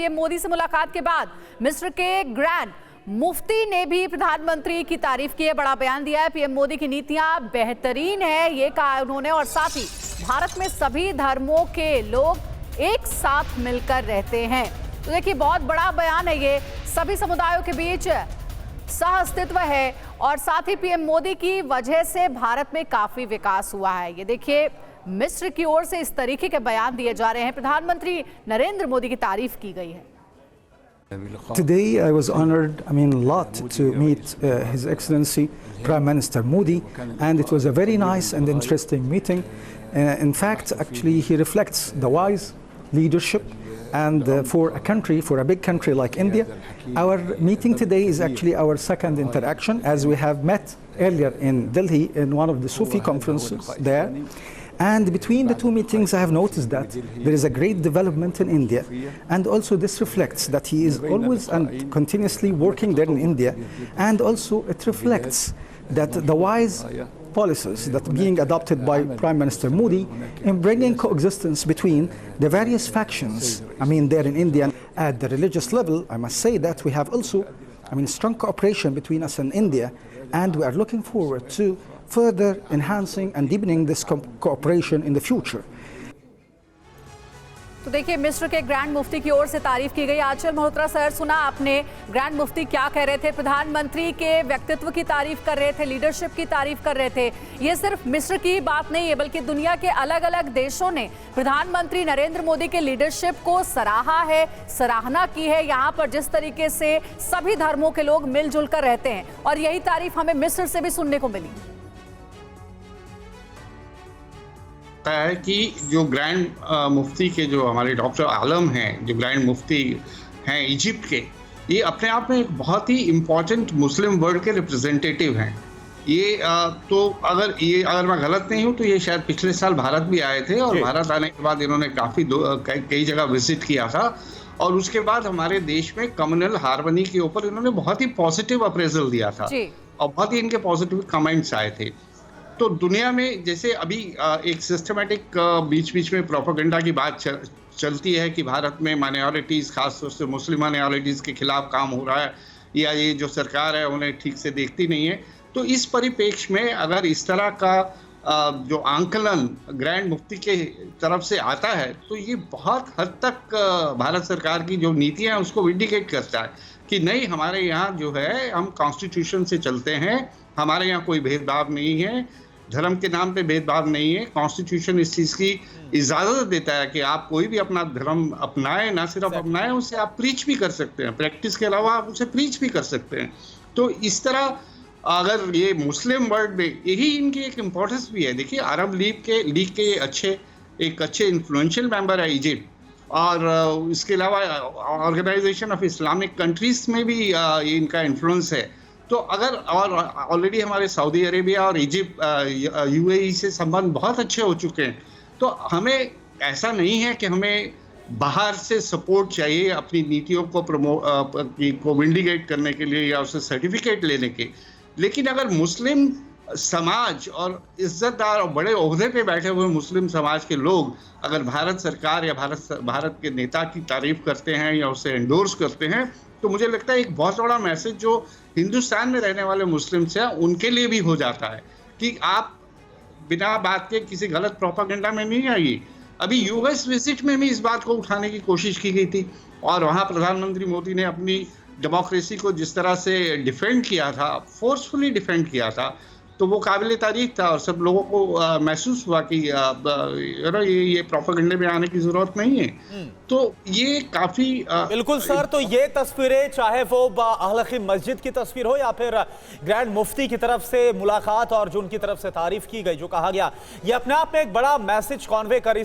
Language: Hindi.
पीएम मोदी से मुलाकात के बाद मिस्र के ग्रैंड मुफ्ती ने भी प्रधानमंत्री की तारीफ की है, बड़ा बयान दिया है। पीएम मोदी की नीतियां बेहतरीन है ये कहा उन्होंने, और साथ ही भारत में सभी धर्मों के लोग एक साथ मिलकर रहते हैं। तो देखिए बहुत बड़ा बयान है ये, सभी समुदायों के बीच सहअस्तित्व है और साथ ही पीएम मोदी की वजह से भारत में काफी विकास हुआ है। ये देखिए मिस्र की ओर से इस तरीके के बयान दिए जा रहे हैं, प्रधानमंत्री नरेंद्र मोदी की तारीफ की गई है। Today I was honored, a lot to meet His Excellency Prime Minister Modi, and it was a very nice and interesting meeting. In fact, actually he reflects the wise leadership, and for a country, for a big country like India, our meeting today is actually our second interaction, as we have met earlier in Delhi in one of the Sufi conferences there. And between the two meetings, I have noticed that there is a great development in India, and also this reflects that he is always and continuously working there in India, and also it reflects that the wise policies that are being adopted by Prime Minister Modi in bringing coexistence between the various factions, there in India. At the religious level, I must say that we have also, strong cooperation between us and India, and we are looking forward to further enhancing and deepening this cooperation in the future. तो देखिए मिस्र के ग्रैंड मुफ्ती की ओर से तारीफ की गई। आंचल मल्होत्रा सर, सुना आपने ग्रैंड मुफ्ती क्या कह रहे थे, प्रधानमंत्री के व्यक्तित्व की तारीफ कर रहे थे, लीडरशिप की तारीफ कर रहे थे। ये सिर्फ मिस्र की बात नहीं है बल्कि दुनिया के अलग अलग देशों ने प्रधानमंत्री नरेंद्र मोदी के लीडरशिप को सराहा है, सराहना की है। यहाँ पर जिस तरीके से सभी धर्मों के लोग मिलजुल कर रहते हैं, और यही तारीफ हमें मिस्र से भी सुनने को मिली है कि जो ग्रैंड मुफ्ती के जो हमारे डॉक्टर आलम हैं, जो ग्रैंड मुफ्ती हैं इजिप्ट के, ये अपने आप में एक बहुत ही इम्पोर्टेंट मुस्लिम वर्ल्ड के रिप्रेजेंटेटिव हैं। ये तो अगर मैं गलत नहीं हूँ तो ये शायद पिछले साल भारत भी आए थे, और भारत आने के बाद इन्होंने कई जगह विजिट किया था, और उसके बाद हमारे देश में कम्युनल हार्मनी के ऊपर इन्होंने बहुत ही पॉजिटिव अप्रेजल दिया था और बहुत ही इनके पॉजिटिव कमेंट्स आए थे। तो दुनिया में जैसे अभी एक सिस्टमेटिक बीच बीच में प्रोपेगेंडा की बात चलती है कि भारत में माइनॉरिटीज़, खासतौर से मुस्लिम माइनॉरिटीज़ के खिलाफ काम हो रहा है, या ये जो सरकार है उन्हें ठीक से देखती नहीं है। तो इस परिप्रेक्ष्य में अगर इस तरह का जो आंकलन ग्रैंड मुफ्ती के तरफ से आता है, तो ये बहुत हद तक भारत सरकार की जो नीतियाँ हैं उसको विंडिकेट करता है कि नहीं, हमारे यहाँ जो है हम कॉन्स्टिट्यूशन से चलते हैं, हमारे यहाँ कोई भेदभाव नहीं है, धर्म के नाम पे भेदभाव नहीं है। कॉन्स्टिट्यूशन इस चीज़ की इजाज़त देता है कि आप कोई भी अपना धर्म अपनाएं, ना सिर्फ अपनाएं, उसे आप प्रीच भी कर सकते हैं, प्रैक्टिस के अलावा आप उसे प्रीच भी कर सकते हैं। तो इस तरह अगर ये मुस्लिम वर्ल्ड में यही इनकी एक इम्पोर्टेंस भी है। देखिए अरब लीग के एक अच्छे इन्फ्लुएंशियल मेंबर है इजिप्ट, और इसके अलावा ऑर्गेनाइजेशन ऑफ इस्लामिक कंट्रीज में भी ये इनका इन्फ्लुएंस है। तो अगर और ऑलरेडी हमारे सऊदी अरेबिया और इजिप्ट यूएई से संबंध बहुत अच्छे हो चुके हैं, तो हमें ऐसा नहीं है कि हमें बाहर से सपोर्ट चाहिए अपनी नीतियों को विंडिकेट करने के लिए या उससे सर्टिफिकेट लेने के। लेकिन अगर मुस्लिम समाज और इज्जतदार और बड़े ओहदे पे बैठे हुए मुस्लिम समाज के लोग अगर भारत सरकार या भारत के नेता की तारीफ करते हैं या उसे एंडोर्स करते हैं, तो मुझे लगता है एक बहुत बड़ा मैसेज जो हिंदुस्तान में रहने वाले मुस्लिम्स हैं उनके लिए भी हो जाता है कि आप बिना बात के किसी गलत प्रोपेगेंडा में नहीं आइए। अभी यूएस विजिट में भी इस बात को उठाने की कोशिश की गई थी, और वहाँ प्रधानमंत्री मोदी ने अपनी डेमोक्रेसी को जिस तरह से डिफेंड किया था, फोर्सफुली डिफेंड किया था, तो वो काबिल तारीफ था, और सब लोगों को महसूस हुआ कि ये प्रोपेगेंडे में आने की जरूरत नहीं है। तो ये काफी बिल्कुल सर। तो ये तस्वीरें, चाहे वो अहल मस्जिद की तस्वीर हो या फिर ग्रैंड मुफ्ती की तरफ से मुलाकात और जो उनकी तरफ से तारीफ की गई, जो कहा गया, ये अपने आप में एक बड़ा मैसेज कॉन्वे कर